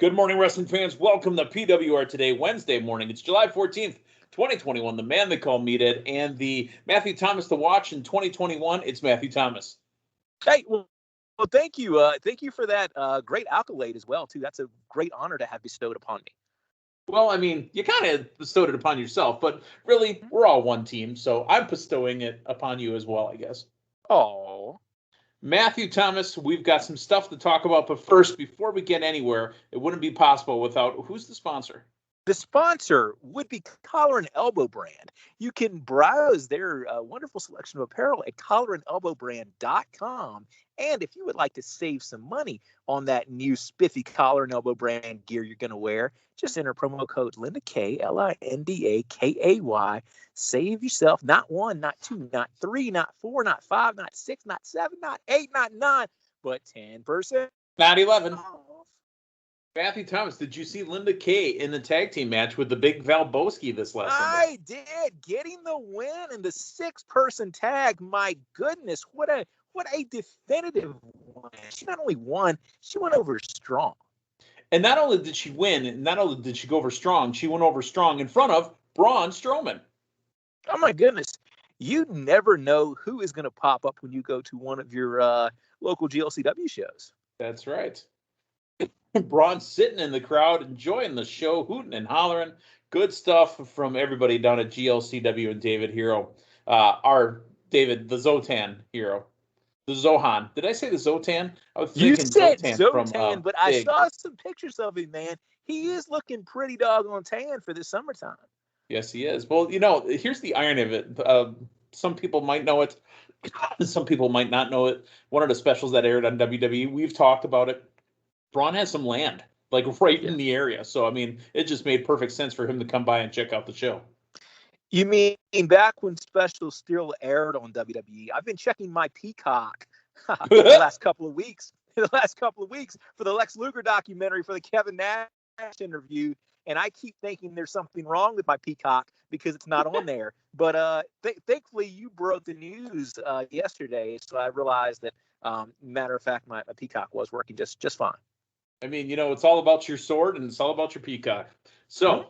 Good morning, wrestling fans. Welcome to PWR Today, Wednesday morning. It's July 14th, 2021. The man they call Meathead and the Matthew Thomas to watch in 2021. It's Matthew Thomas. Hey, well, thank you. Thank you for that great accolade as well, too. That's a great honor to have bestowed upon me. Well, I mean, you kind of bestowed it upon yourself, but really, we're all one team, so I'm bestowing it upon you as well, I guess. Oh. Matthew Thomas, we've got some stuff to talk about, but first, before we get anywhere, it wouldn't be possible without, who's the sponsor? The sponsor would be Collar and Elbow Brand. You can browse their wonderful selection of apparel at collarandelbowbrand.com. And if you would like to save some money on that new spiffy Collar and Elbow Brand gear you're going to wear, just enter promo code Linda K, LINDAKAY. Save yourself not one, not two, not three, not four, not five, not six, not seven, not eight, not nine, but 10%. Not 11. Matthew Thomas, did you see Linda Kay in the tag team match with the big Valboski this last Sunday? I did, getting the win in the 6-person tag. My goodness, what a definitive win. She not only won, she went over strong. And not only did she win, not only did she go over strong, she went over strong in front of Braun Strowman. Oh my goodness. You never know who is going to pop up when you go to one of your local GLCW shows. That's right. Braun sitting in the crowd, enjoying the show, hooting and hollering. Good stuff from everybody down at GLCW and David Hero. Our David, the Zotan Hero. The Zohan. Did I say the Zotan? I was thinking you said Zotan, from, but I saw some pictures of him, man. He is looking pretty doggone tan for this summertime. Yes, he is. Well, here's the irony of it. Some people might know it. Some people might not know it. One of the specials that aired on WWE, we've talked about it. Braun has some land, like right in the area. So, I mean, it just made perfect sense for him to come by and check out the show. You mean back when specials still aired on WWE? I've been checking my Peacock the last couple of weeks for the Lex Luger documentary, for the Kevin Nash interview. And I keep thinking there's something wrong with my Peacock because it's not on there. But thankfully, you broke the news yesterday. So I realized that, matter of fact, my Peacock was working just fine. I mean, it's all about your sword and it's all about your peacock. So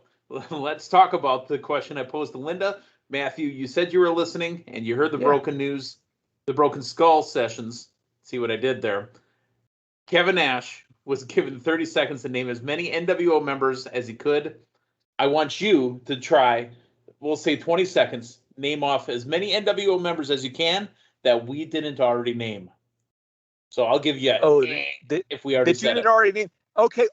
let's talk about the question I posed to Linda. Matthew, you said you were listening and you heard the broken news, the broken skull sessions. See what I did there? Kevin Nash was given 30 seconds to name as many NWO members as he could. I want you to try, we'll say 20 seconds, name off as many NWO members as you can that we didn't already name. So I'll give you if we already said it. Already named. Okay.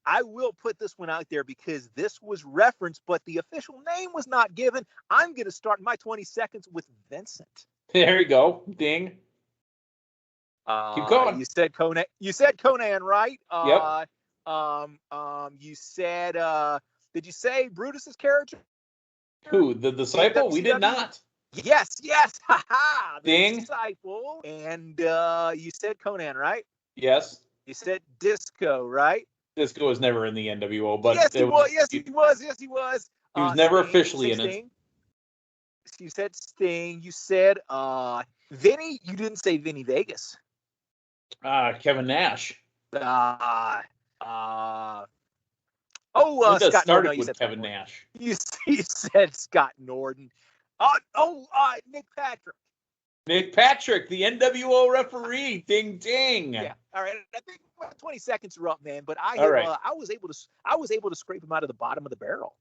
I will put this one out there because this was referenced, but the official name was not given. I'm going to start my 20 seconds with Vincent. There you go. Ding. Keep going. You said Conan. You said Conan, right? Yep. You said. Did you say Brutus's character? Who? The disciple? We did not. Yes. Ha. Ding. Disciple. And you said Conan, right? Yes. You said Disco, right? Disco was never in the NWO, but yes, he was. Yes, he was. He was never officially in it. You said Sting. You said Vinny. You didn't say Vinny Vegas. Kevin Nash. Scott started Norton. with Kevin Nash. You said Scott Norton. Nick Patrick. Nick Patrick, the NWO referee. Ding, ding. Yeah. All right. I think 20 seconds are up, man. But I was able to scrape him out of the bottom of the barrel.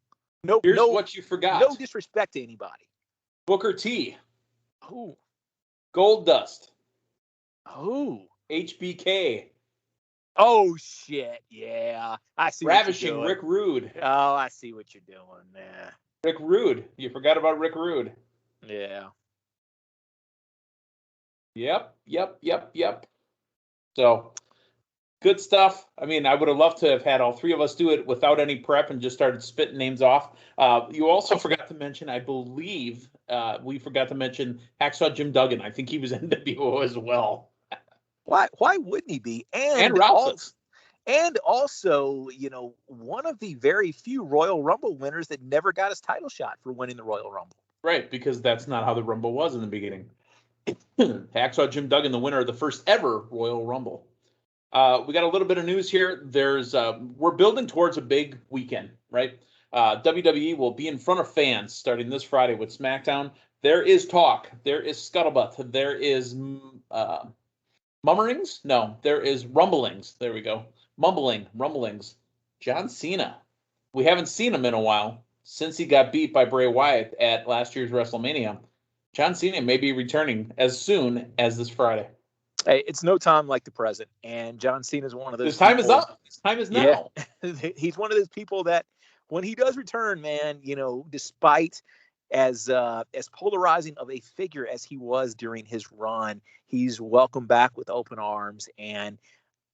Here's what you forgot. No disrespect to anybody. Booker T. Who? Gold Dust. Who? HBK. Oh shit! Yeah, I see. Ravishing Rick Rude. Oh, I see what you're doing there. Rick Rude. You forgot about Rick Rude. Yeah. Yep. So, good stuff. I mean, I would have loved to have had all three of us do it without any prep and just started spitting names off. You also forgot to mention, I believe, we forgot to mention Hacksaw Jim Duggan. I think he was NWO as well. Why wouldn't he be? And Ralphus. And also, one of the very few Royal Rumble winners that never got his title shot for winning the Royal Rumble. Right, because that's not how the Rumble was in the beginning. Hacksaw Jim Duggan, the winner of the first ever Royal Rumble. We got a little bit of news here. We're building towards a big weekend, right? WWE will be in front of fans starting this Friday with SmackDown. There is talk. There is scuttlebutt. There is mummerings. No, there is rumblings. There we go. Rumblings. John Cena. We haven't seen him in a while since he got beat by Bray Wyatt at last year's WrestleMania. John Cena may be returning as soon as this Friday. Hey, it's no time like the present, and John Cena is one of those. His time is up. His time is now. Yeah. He's one of those people that when he does return, man, despite as polarizing of a figure as he was during his run, he's welcomed back with open arms. And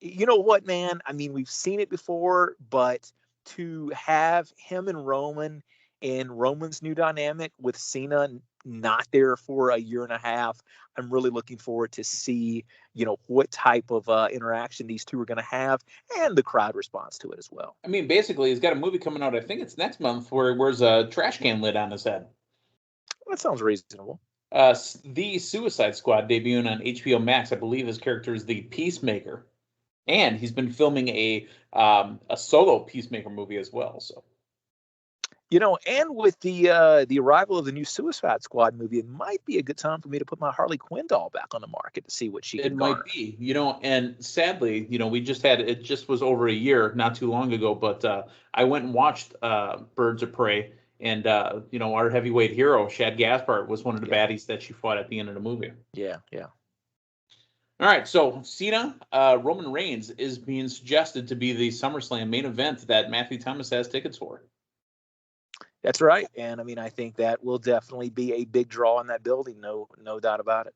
you know what, man? I mean, we've seen it before, but to have him and Roman in Roman's new dynamic with Cena not there for a year and a half, I'm really looking forward to see, what type of interaction these two are going to have and the crowd response to it as well. I mean, basically, he's got a movie coming out, I think it's next month, where he wears a trash can lid on his head. That sounds reasonable. The Suicide Squad debuting on HBO Max. I believe his character is the Peacemaker. And he's been filming a solo Peacemaker movie as well. So, and with the arrival of the new Suicide Squad movie, it might be a good time for me to put my Harley Quinn doll back on the market to see what she can garner. Might be, and sadly, we it just was over a year, not too long ago, but I went and watched Birds of Prey, and our heavyweight hero, Shad Gaspard, was one of the baddies that she fought at the end of the movie. Yeah. All right, so Cena, Roman Reigns is being suggested to be the SummerSlam main event that Matthew Thomas has tickets for. That's right, and I mean, I think that will definitely be a big draw in that building, no doubt about it.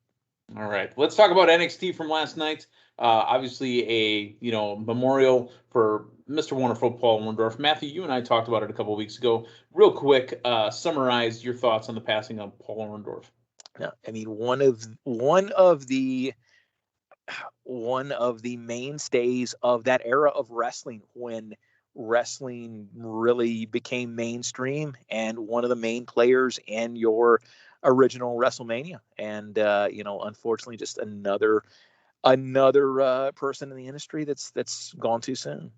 All right, let's talk about NXT from last night. Obviously, a memorial for Mr. Wonderful Paul Orndorff. Matthew, you and I talked about it a couple of weeks ago. Real quick, summarize your thoughts on the passing of Paul Orndorff. Yeah, I mean, one of the mainstays of that era of wrestling when wrestling really became mainstream, and one of the main players in your original WrestleMania. And unfortunately, just another person in the industry that's gone too soon.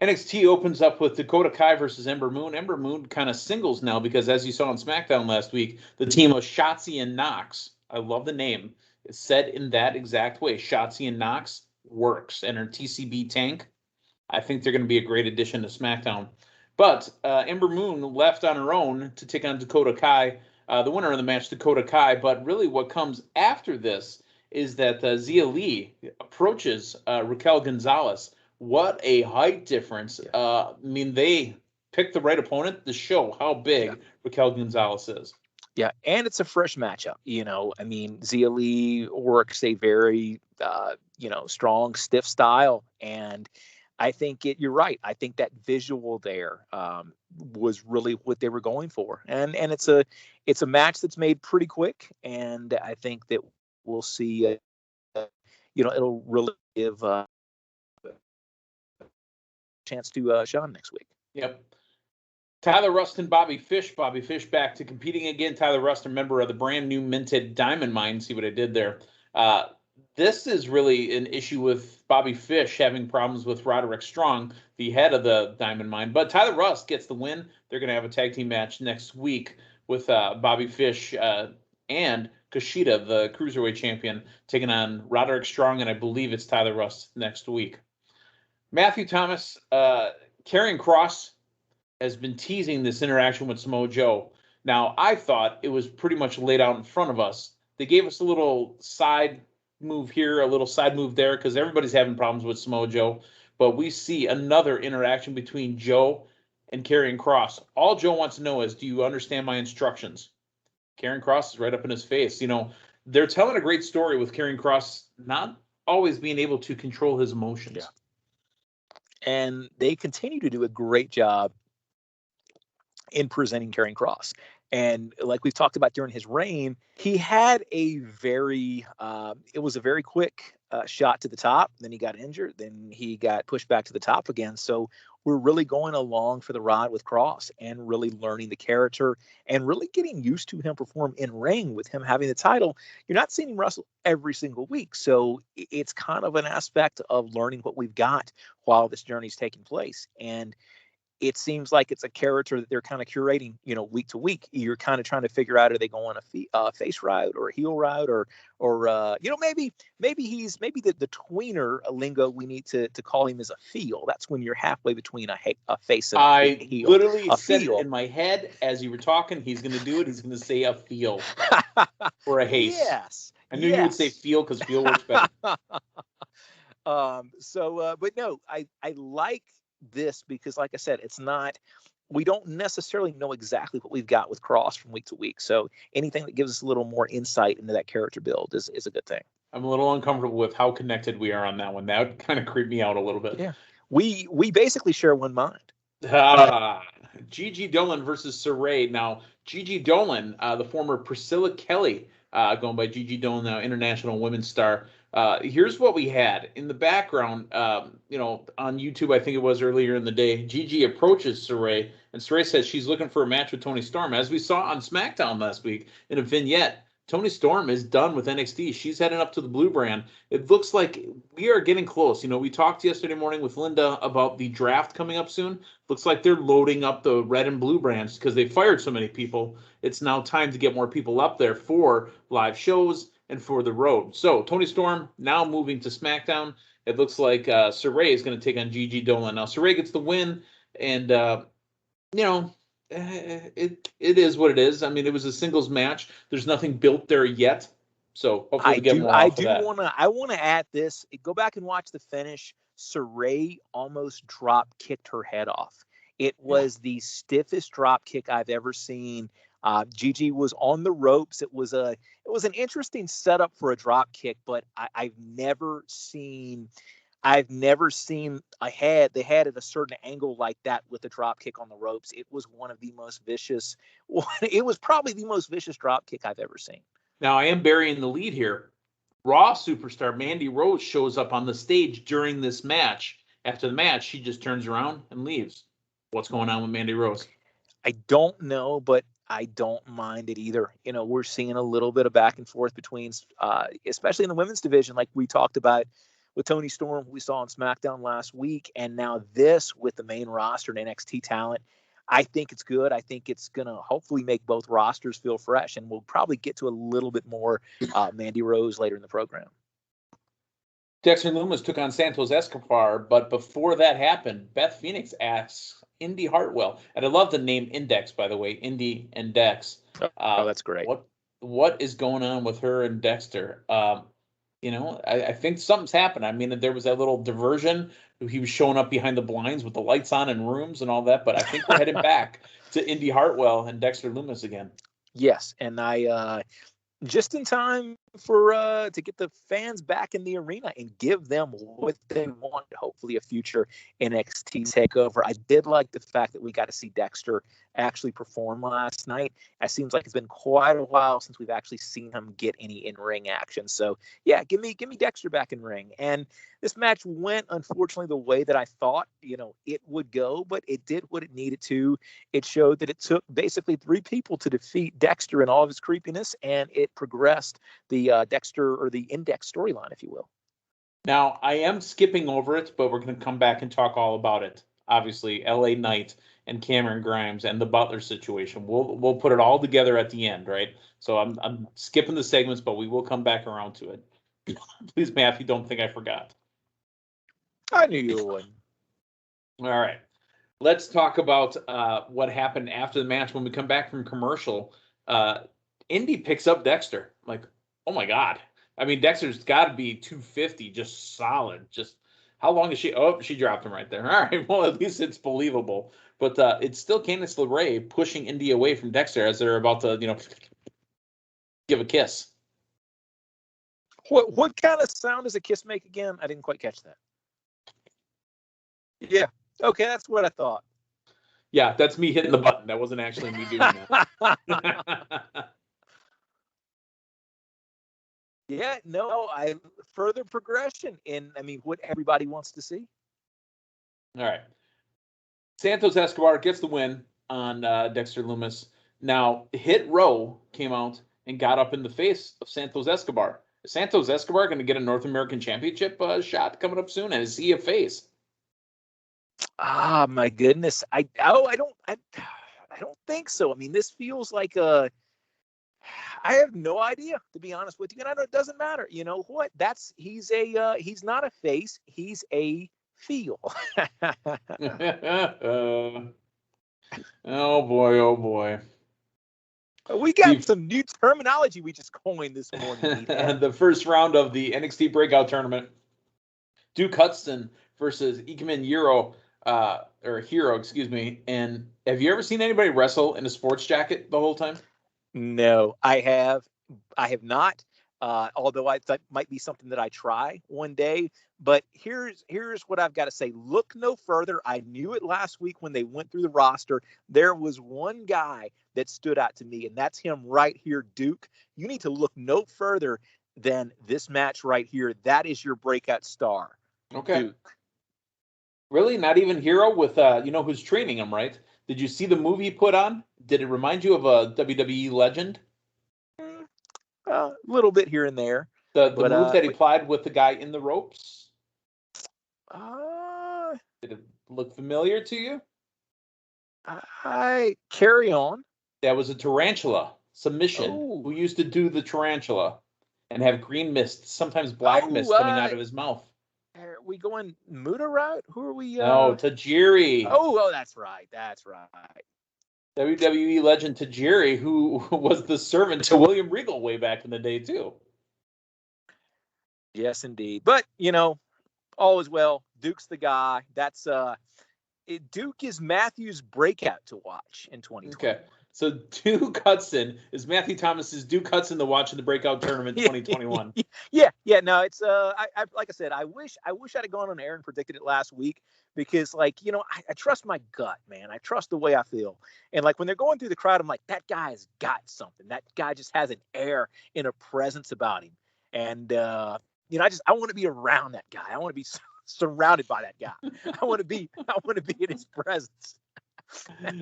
NXT opens up with Dakota Kai versus Ember Moon. Ember Moon kind of singles now because, as you saw on SmackDown last week, the team of Shotzi and Nox, I love the name, is said in that exact way. Shotzi and Nox works, and her TCB tank, I think they're going to be a great addition to SmackDown. But Ember Moon left on her own to take on Dakota Kai, the winner of the match, Dakota Kai. But really what comes after this is that Xia Li approaches Raquel Gonzalez. What a height difference. I mean, they picked the right opponent to show how big Raquel Gonzalez is. Yeah, and it's a fresh matchup. I mean, Xia Li works a very, strong, stiff style, and I think you're right. I think that visual there was really what they were going for, and it's a match that's made pretty quick, and I think that we'll see. It'll really give a chance to Sean next week. Yep. Tyler Rust and Bobby Fish. Bobby Fish back to competing again. Tyler Rust, a member of the brand new minted Diamond Mine. See what I did there. This is really an issue with Bobby Fish having problems with Roderick Strong, the head of the Diamond Mine. But Tyler Rust gets the win. They're going to have a tag team match next week with Bobby Fish and Kushida, the Cruiserweight champion, taking on Roderick Strong, and I believe it's Tyler Rust next week. Matthew Thomas, Karrion Kross has been teasing this interaction with Samoa Joe. Now, I thought it was pretty much laid out in front of us. They gave us a little side move here, a little side move there, because everybody's having problems with Samoa Joe. But we see another interaction between Joe and Karrion Kross. All Joe wants to know is, do you understand my instructions? Karrion Kross is right up in his face. They're telling a great story with Karrion Kross not always being able to control his emotions. Yeah. And they continue to do a great job in presenting Karrion Kross. And like we've talked about during his reign, he had it was a very quick shot to the top. Then he got injured. Then he got pushed back to the top again. So we're really going along for the ride with Kross and really learning the character and really getting used to him perform in ring with him having the title. You're not seeing him wrestle every single week. So it's kind of an aspect of learning what we've got while this journey is taking place. And it seems like it's a character that they're kind of curating, week to week. You're kind of trying to figure out, are they going a face route or a heel route, or maybe the tweener lingo we need to call him is a feel. That's when you're halfway between a face and a heel. I literally said feel. it in my head as you were talking. He's going to do it. He's going to say a feel or a haste. Yes. I knew you would say feel because feel works better. But no, I like this because, like I said, we don't necessarily know exactly what we've got with Kross from week to week. So anything that gives us a little more insight into that character build is a good thing. I'm a little uncomfortable with how connected we are on that one. That would kind of creep me out a little bit. Yeah. We basically share one mind. Gigi Dolan versus Saray. Now, Gigi Dolan, the former Priscilla Kelly, going by Gigi Dolan now, international women's star. Here's what we had in the background. On YouTube, I think it was earlier in the day. Gigi approaches Saray, and Saray says she's looking for a match with Toni Storm. As we saw on Smackdown last week in a vignette, Toni Storm is done with NXT. She's heading up to the Blue brand. It looks like we are getting close. We talked yesterday morning with Linda about the draft coming up soon. Looks like they're loading up the red and blue brands because they fired so many people. It's now time to get more people up there for live shows and for the road. So Toni Storm now moving to SmackDown. It looks like Saray is going to take on Gigi Dolan. Now Saray gets the win, and it is what it is. I mean, it was a singles match. There's nothing built there yet, so hopefully we get more off of that. I want to add this. Go back and watch the finish. Saray almost drop kicked her head off. It was the stiffest drop kick I've ever seen. Gigi was on the ropes. It was an interesting setup for a drop kick, but I've never seen a head at a certain angle like that with a drop kick on the ropes. It was one of the most vicious. It was probably the most vicious drop kick I've ever seen. Now I am burying the lead here. Raw superstar Mandy Rose shows up on the stage during this match. After the match, she just turns around and leaves. What's going on with Mandy Rose? I don't know, but I don't mind it either. We're seeing a little bit of back and forth between, especially in the women's division, like we talked about with Toni Storm, we saw on SmackDown last week, and now this with the main roster and NXT talent. I think it's good. I think it's going to hopefully make both rosters feel fresh, and we'll probably get to a little bit more Mandy Rose later in the program. Dexter Lumis took on Santos Escobar, but before that happened, Beth Phoenix asks Indy Hartwell, and I love the name Index, by the way, Indy and Dex. Oh, that's great. What is going on with her and Dexter? I think something's happened. I mean, there was that little diversion. He was showing up behind the blinds with the lights on in rooms and all that, but I think we're headed back to Indy Hartwell and Dexter Lumis again. Yes, and I just in time for to get the fans back in the arena and give them what they want, hopefully a future NXT takeover. I did like the fact that we got to see Dexter actually perform last night. It seems like it's been quite a while since we've actually seen him get any in-ring action. So yeah, give me Dexter back in ring. And this match went, unfortunately, the way that I thought it would go, but it did what it needed to. It showed that it took basically 3 people to defeat Dexter in all of his creepiness, and it progressed the Dexter or the Index storyline, if you will. Now, I am skipping over it, but we're going to come back and talk all about it. Obviously, LA Knight and Cameron Grimes and the Butler situation. We'll put it all together at the end, right? So I'm skipping the segments, but we will come back around to it. Please, Matthew, don't think I forgot. I knew you would. All right. Let's talk about what happened after the match when we come back from commercial. Indy picks up Dexter. Like, oh my God. I mean, Dexter's got to be 250, just solid. Just how long is she? Oh, she dropped him right there. All right. Well, at least it's believable. But it's still Candice LeRae pushing Indy away from Dexter as they're about to, give a kiss. What kind of sound does a kiss make again? I didn't quite catch that. Yeah. Okay, that's what I thought. Yeah, that's me hitting the button. That wasn't actually me doing that. Yeah, no, further progression in, what everybody wants to see. All right. Santos Escobar gets the win on Dexter Lumis. Now, Hit Row came out and got up in the face of Santos Escobar. Is Santos Escobar going to get a North American Championship shot coming up soon? And is he a face? Ah, my goodness. I don't think so. I mean, this feels like I have no idea, to be honest with you. And I know it doesn't matter. You know what? He's not a face. He's a feel. Oh boy, oh boy. We got some new terminology we just coined this morning. The first round of the NXT Breakout Tournament. Duke Hudson versus Ikemen Hero, excuse me. And have you ever seen anybody wrestle in a sports jacket the whole time? No, I have not. Although that might be something that I try one day. But here's what I've got to say. Look no further. I knew it last week when they went through the roster. There was one guy that stood out to me, and that's him right here, Duke. You need to look no further than this match right here. That is your breakout star. Okay. Duke. Really? Not even Hero with, who's training him, right? Did you see the move he put on? Did it remind you of a WWE legend? A little bit here and there. The move that he applied with the guy in the ropes? Did it look familiar to you? Karrion. That was a tarantula submission. Oh. Who used to do the tarantula and have green mist, sometimes black mist coming out of his mouth. Are we going Muta route? Who are we? No, Tajiri. Oh, that's right. WWE legend Tajiri, who was the servant to William Regal way back in the day, too. Yes, indeed. But, all is well. Duke's the guy. That's Duke is Matthew's breakout to watch in 2020. Okay. So Duke Hudson is Matthew Thomas's Duke Hudson to watch in the breakout tournament 2021. Yeah. No, it's I like I said, I wish I'd have gone on air and predicted it last week because I trust my gut, man. I trust the way I feel. And when they're going through the crowd, I'm like, that guy's got something. That guy just has an air and a presence about him. And I want to be around that guy. I want to be surrounded by that guy. I want to be in his presence.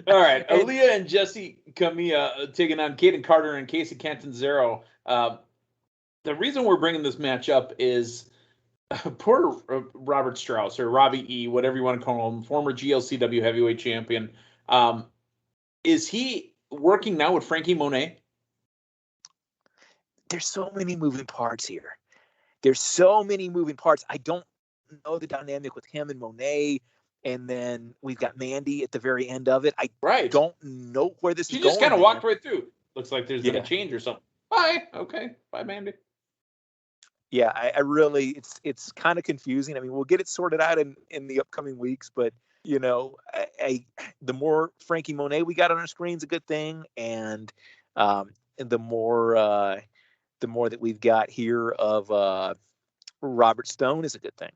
All right, Aaliyah and Jesse Camilla taking on Kaden Carter and Casey Catanzaro. The reason we're bringing this match up is poor Robert Strauss, or Robbie E., whatever you want to call him, former GLCW heavyweight champion. Is he working now with Frankie Monet? There's so many moving parts here. I don't know the dynamic with him and Monet. And then we've got Mandy at the very end of it. I don't know where this is going. She just kind of walked right through. Looks like there's been a change or something. Bye. Okay. Bye, Mandy. Yeah, I really, it's kind of confusing. I mean, we'll get it sorted out in the upcoming weeks, but the more Frankie Monet we got on our screen's a good thing, and the more that we've got here of Robert Stone is a good thing.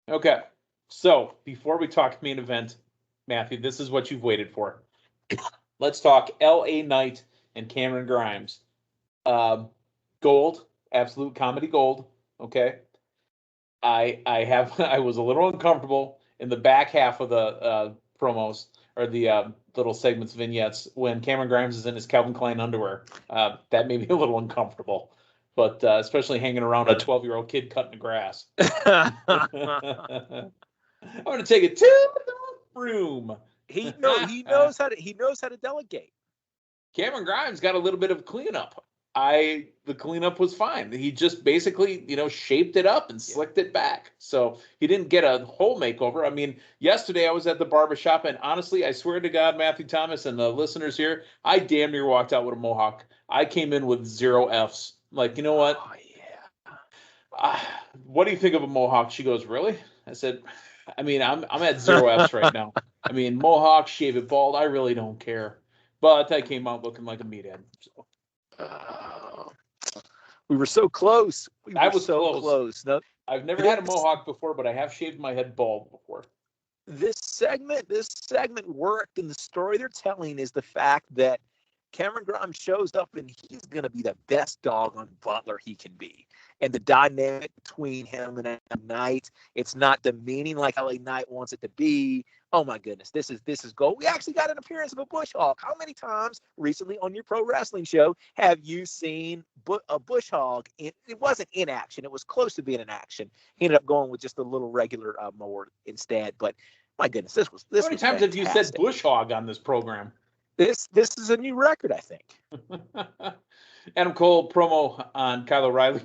Okay. So, before we talk main event, Matthew, this is what you've waited for. Let's talk L.A. Knight and Cameron Grimes. Gold, absolute comedy gold, okay? I was a little uncomfortable in the back half of the promos, or the little segments, vignettes, when Cameron Grimes is in his Calvin Klein underwear. That made me a little uncomfortable. But especially hanging around a 12-year-old kid cutting the grass. I'm going to take it to the room. He knows how to delegate. Cameron Grimes got a little bit of cleanup. The cleanup was fine. He just basically, shaped it up and slicked it back. So he didn't get a whole makeover. I mean, yesterday I was at the barbershop, and honestly, I swear to God, Matthew Thomas and the listeners here, I damn near walked out with a mohawk. I came in with 0 Fs. Like, you know what? Oh, yeah. What do you think of a mohawk? She goes, really? I said, I mean, I'm at 0 Fs right now. I mean, mohawk, shave it bald, I really don't care. But I came out looking like a meathead. So. We were so close. I was so close. No, I've never had a mohawk before, but I have shaved my head bald before. This segment worked, and the story they're telling is the fact that Cameron Grimes shows up and he's going to be the best dog on Butler he can be. And the dynamic between him and Knight, it's not demeaning like LA Knight wants it to be. Oh my goodness, this is gold. We actually got an appearance of a Bush Hog. How many times recently on your pro wrestling show have you seen a Bush Hog? It wasn't in action. It was close to being in action. He ended up going with just a little regular mower instead. But my goodness, this was How many times have you said Bush Hog on this program? This is a new record, I think. Adam Cole promo on Kyle O'Reilly.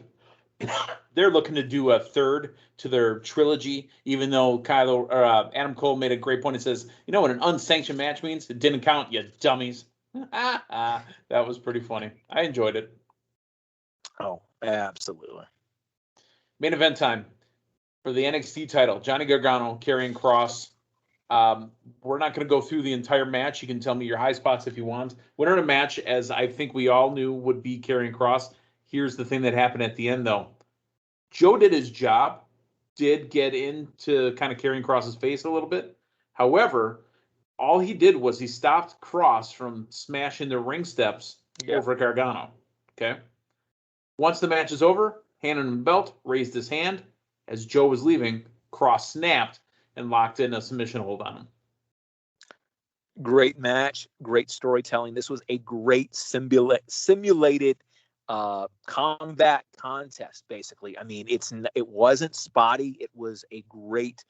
They're looking to do a third to their trilogy, even though Adam Cole made a great point. It says, you know what an unsanctioned match means? It didn't count, you dummies. That was pretty funny. I enjoyed it. Oh, absolutely. Main event time for the NXT title. Johnny Gargano, Karrion Kross. We're not going to go through the entire match. You can tell me your high spots if you want. Winner of the match, as I think we all knew, would be Karrion Kross. Here's the thing that happened at the end, though. Joe did his job, did get into kind of Karrion Kross's face a little bit. However, all he did was he stopped Kross from smashing the ring steps over Gargano. Okay? Once the match is over, handed him the belt, raised his hand. As Joe was leaving, Kross snapped and locked in a submission hold on him. Great match, great storytelling. This was a great simulated combat contest, basically. I mean, it wasn't spotty. It was a great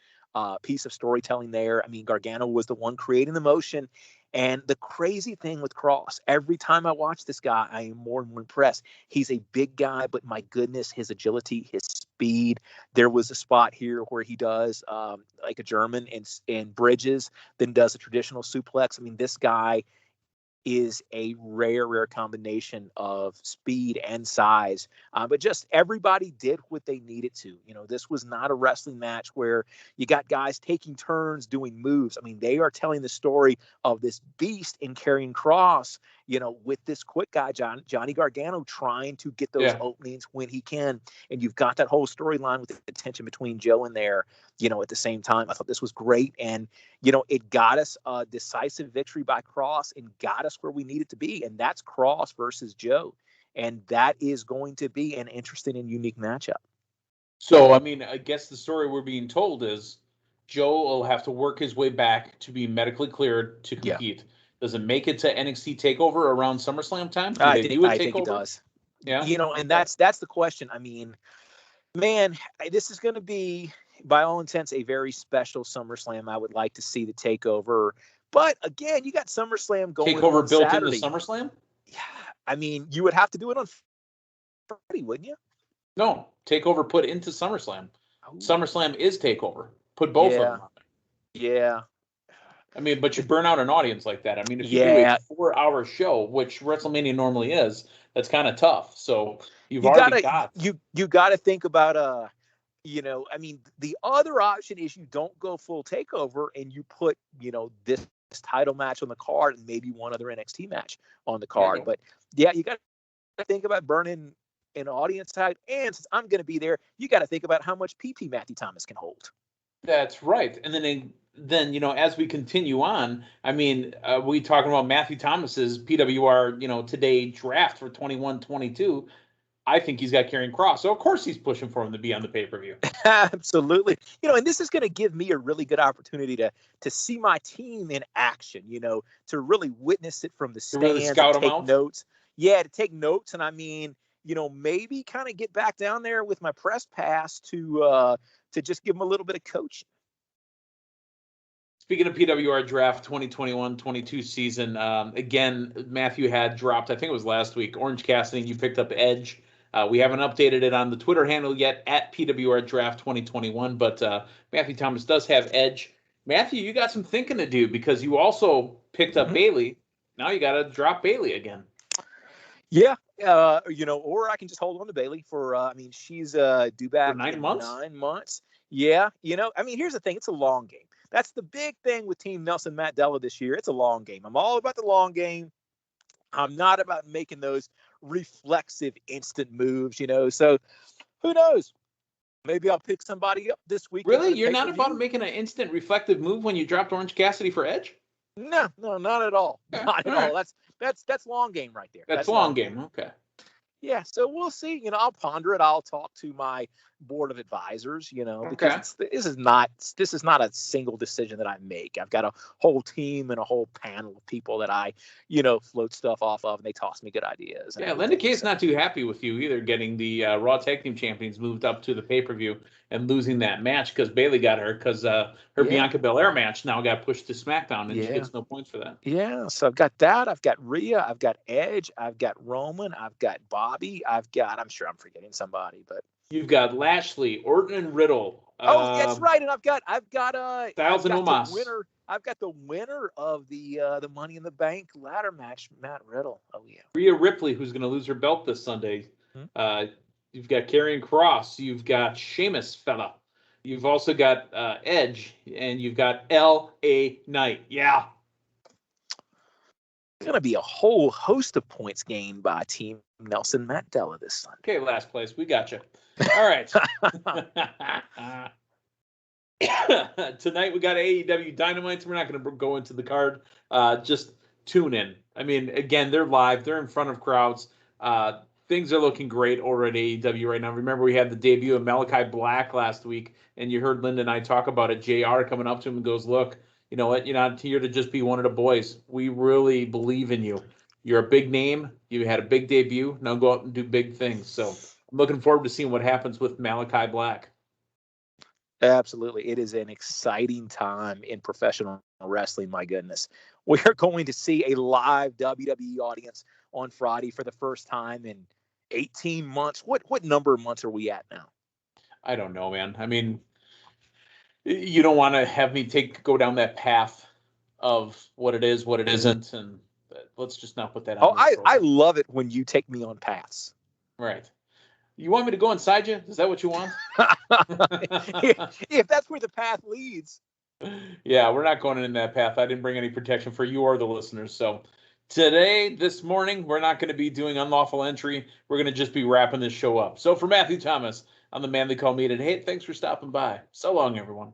piece of storytelling there. I mean, Gargano was the one creating the motion. And the crazy thing with Kross, every time I watch this guy, I am more and more impressed. He's a big guy, but my goodness, his agility, his speed. There was a spot here where he does like a German and bridges, then does a traditional suplex. I mean, this guy is a rare combination of speed and size. But just everybody did what they needed to. You know, this was not a wrestling match where you got guys taking turns doing moves. I mean, they are telling the story of this beast in Karrion Kross, you know, with this quick guy, Johnny Gargano, trying to get those openings when he can. And you've got that whole storyline with the tension between Joe and there, you know, at the same time. I thought this was great. And, you know, it got us a decisive victory by Kross and got us where we needed to be. And that's Kross versus Joe. And that is going to be an interesting and unique matchup. So, I mean, I guess the story we're being told is Joe will have to work his way back to be medically cleared to compete. Yeah. Does it make it to NXT TakeOver around SummerSlam time? I think it does. Yeah. You know, and that's the question. I mean, man, this is going to be, by all intents, a very special SummerSlam. I would like to see the TakeOver. But again, you got SummerSlam going TakeOver on built Saturday. into SummerSlam? Yeah. I mean, you would have to do it on Friday, wouldn't you? No. TakeOver put into SummerSlam. Oh. SummerSlam is TakeOver. Put both of them on there. Yeah. I mean, but you burn out an audience like that. I mean, if you do a 4-hour show, which WrestleMania normally is, that's kind of tough. So you got to think about you know, I mean, the other option is you don't go full TakeOver and you put, you know, this title match on the card and maybe one other NXT match on the card. But yeah, you got to think about burning an audience out. And since I'm going to be there, you got to think about how much PP Matthew Thomas can hold. That's right. And then, you know, as we continue on, I mean, we talking about Matthew Thomas's PWR, you know, today draft for 21-22. I think he's got Karrion Kross. So, of course, he's pushing for him to be on the pay-per-view. Absolutely. You know, and this is going to give me a really good opportunity to see my team in action, you know, to really witness it from the stands, really scout to take them out? notes. Yeah, to take notes. And I mean, you know, maybe kind of get back down there with my press pass to just give them a little bit of coaching. Speaking of PWR draft 2021-22 season, again, Matthew had dropped, I think it was last week, Orange Cassidy, and you picked up Edge. We haven't updated it on the Twitter handle yet at PWR draft 2021, but Matthew Thomas does have Edge. Matthew, you got some thinking to do because you also picked up Bayley. Now you got to drop Bayley again. Yeah, you know, or I can just hold on to Bayley for, I mean, she's due back for 9 months. 9 months. Yeah, you know, I mean, here's the thing. It's a long game. That's the big thing with Team Nelson Mandela this year. It's a long game. I'm all about the long game. I'm not about making those reflexive instant moves, you know. So who knows? Maybe I'll pick somebody up this week. Really? You're not about making an instant reflective move when you dropped Orange Cassidy for Edge? No, not at all. Okay. Not at All all. right. That's long game right there. That's a long long game. Okay. Yeah, so we'll see. I'll ponder it. I'll talk to my board of advisors. Because Okay. this is not a single decision that I make. I've got a whole team and a whole panel of people that I, float stuff off of, and they toss me good ideas and Yeah, Linda everything. Kay's So not too happy with you either, getting the Raw Tag Team Champions moved up to the pay-per-view and losing that match because Bayley got her, because her yeah, Bianca Belair match now got pushed to SmackDown, and she yeah, gets no points for that. yeah. So I've got that. I've got Rhea. I've got Edge. I've got Roman. I've got Bobby. I'm sure I'm forgetting somebody, but You've got Lashley, Orton, and Riddle. oh, that's right. And I've got Styles and Omos. the winner. I've got the winner of the Money in the Bank ladder match, Matt Riddle. Oh yeah. Rhea Ripley, who's going to lose her belt this Sunday. You've got Karrion Kross. You've got Sheamus, fella. You've also got Edge, and you've got L.A. Knight. Yeah. Going to be a whole host of points gained by Team Nelson Mandela this Sunday. Okay, last place. We got you. All right. Tonight we got AEW Dynamite. We're not going to go into the card. Just tune in. I mean, again, they're live. They're in front of crowds. Things are looking great over at AEW right now. Remember, we had the debut of Malachi Black last week, and you heard Linda and I talk about it. JR coming up to him and goes, look, you know what? You're not here to just be one of the boys. We really believe in you. You're a big name. You had a big debut. Now go out and do big things. So I'm looking forward to seeing what happens with Malachi Black. Absolutely. It is an exciting time in professional wrestling. My goodness. We are going to see a live WWE audience on Friday for the first time in 18 months. What number of months are we at now? I don't know, man. I mean, you don't want to have me go down that path of what it is, what it isn't, and let's just not put that on. I love it when you take me on paths. Right. You want me to go inside you? Is that what you want? If that's where the path leads. Yeah, we're not going in that path. I didn't bring any protection for you or the listeners. So this morning, we're not going to be doing unlawful entry. We're going to just be wrapping this show up. So for Matthew Thomas, I'm the man they call Meathead. Hey, thanks for stopping by. So long, everyone.